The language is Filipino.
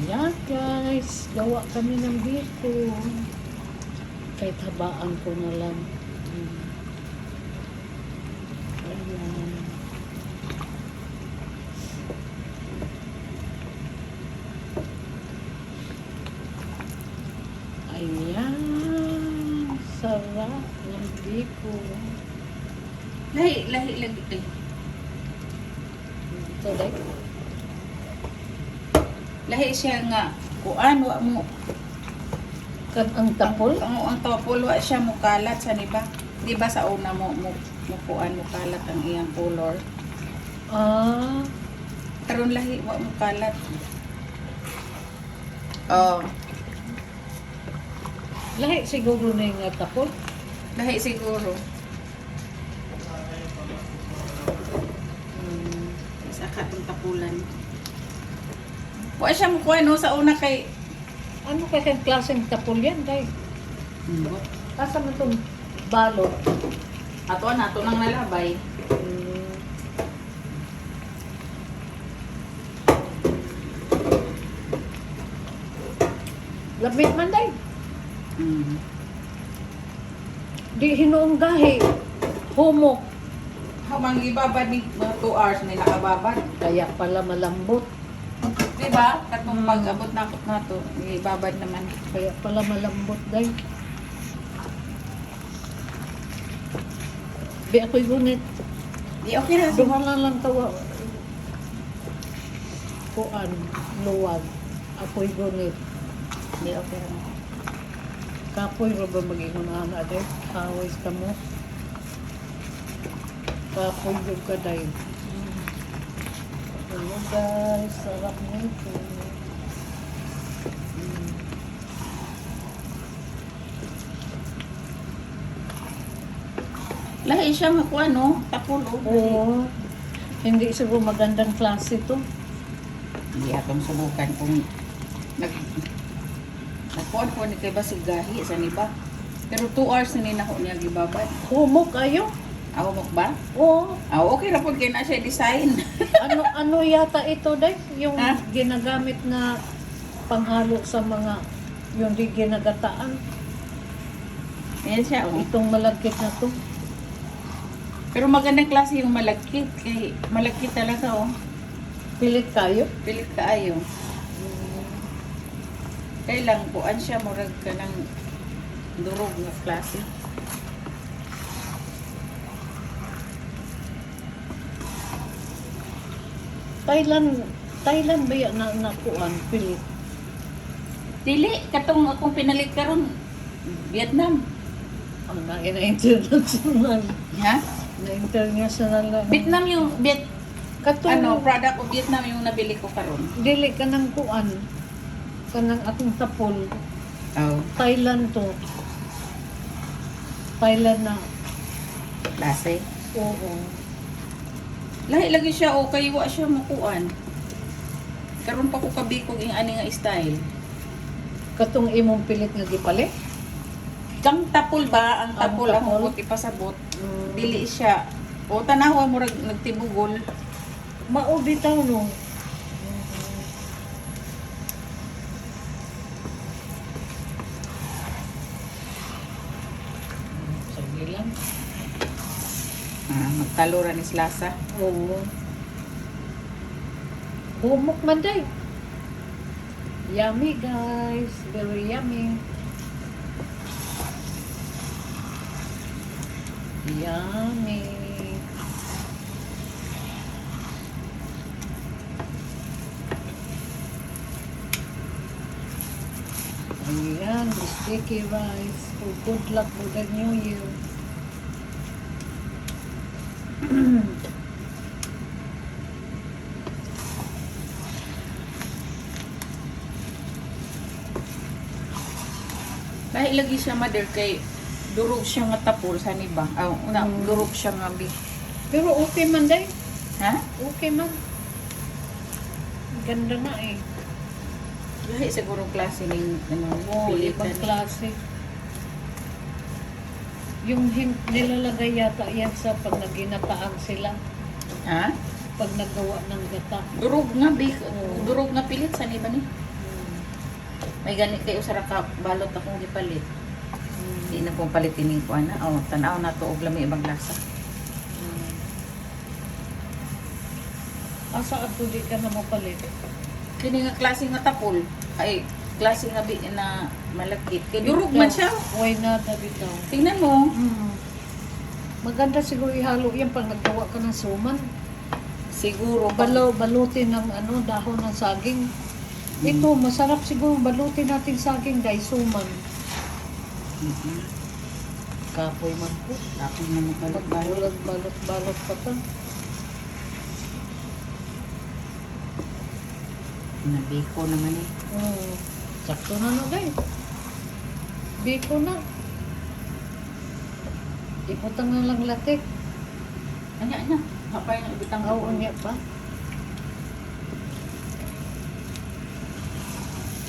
Yan guys, gawa kami ng biko. Kahit habaan ko na lang. Ayan. Ayan. Sarap ng biko. Lahi lagi. Ito like. Lahi siya nga kuan wa mo Kan ang tapol. ang topol wa siya mukalat sa niba. Di ba sa una mo kuan mukalat ang iyang color. Ah. Karon lahi wa mukalat. Oh, Lahi siguro na yung tapol. lahi siguro. Sa katong tapulan. Wa siya mukuan no sa una kay Ano kasi klaseng tapol yan, guys? Asa mo itong balot? ato nang nalabay. Labit man, day. Mm. Di hinuong gahi. Humok. Habang ibabad ni mga 2 hours ni nakababad. Kaya pala malambot. Di ba? Katong pag-abot na ako na to, ibabad naman. Kaya pala malambot, day. Di ako'y gunit. Di okay na. Duha lang tawa. Kuan, luwag. Ako'y gunit. Di okay na. Kapoy ro ba mag-ingon ana, day? Awais ka mo. Kapoy yung ka, day. Hello guys, sarap nito. Lahi siya makuha no, tapulo. Oo. Hindi siguro magandang klase to. Hindi atong subukan kung nagkuhan ko ni kay basig gahi sa niba. Pero 2 hours na nako niya gibabad. Humok kayo? Aw mo ba? Oo. Okay ra pud kay na siya design. Ano yata ito, day? Yung Ha? ginagamit na panghalo sa mga yung di ginagataan. Yan siya oh. Itong malagkit na to. Pero magandang klase yung malagkit. Kay malagkit talaga oh. Pilit kayo? Pilit kaayo. Kaya lang kuan siya murag ka ng durog nga klase. Thailand ba yan na kuan? Pilit. Dili katong akong pinalit karon Vietnam. Ang na international. Ha? Na international na. Vietnam yung Katong, product of Vietnam yung nabili ko karon. dili ka ng kuan. Kanang atong tapol. Oh, Thailand to. Thailand na. klase. Oo. Lahi lagi siya okay wa siya makuan. Karon pa ko kabikog ing ani nga style. Katong imong pilit nga gipalit. Kang tapol ba ang tapol ang tapol? hubot ipasabot. Dili siya. O tanawa mo nagtibugol. Mao bitaw no. Sige lang. Magtaluran is lasa. Oo. Humok man day. Yummy guys. Very yummy. Yummy. Ayan, the sticky rice. For good luck for the new year. Lahi lagi siya mother kay durog siya nga tapol sa niba. Durog siya nga bi. Pero okay man day. Ha? Okay man. Ganda na eh. Lahi siguro klase ning Oo, pilitan. ibang klase. Yung nilalagay yata yan sa pag naginataan sila. Ha? Pag nagawa ng gata. Durog nga bi. Oo. Durog nga pilit sa niba ni. May ganit kayo sa raka balot akong gipalit. Mm. Di na kong palitin ko ana. Oh, tanaw na to og lami ibang lasa. Mm. Asa ato di ka na mapalit? Kini nga klase nga tapol. Ay, klase nga na malakit. Kay durog man siya. Why not na bitaw? Tingnan mo. Mm. Maganda siguro ihalo yan pag naggawa ka ng suman. Siguro Balutin ng dahon ng saging. Ito, masarap siguro balutin natin saging dahil suman. Kapoy man po. Tapos na magbalot-balot. Balot pa ta. Nabiko naman eh. Sakto na no guys. Biko na. Iputang na lang latik. Anya. Hapay na ibitang Oo, niya pa.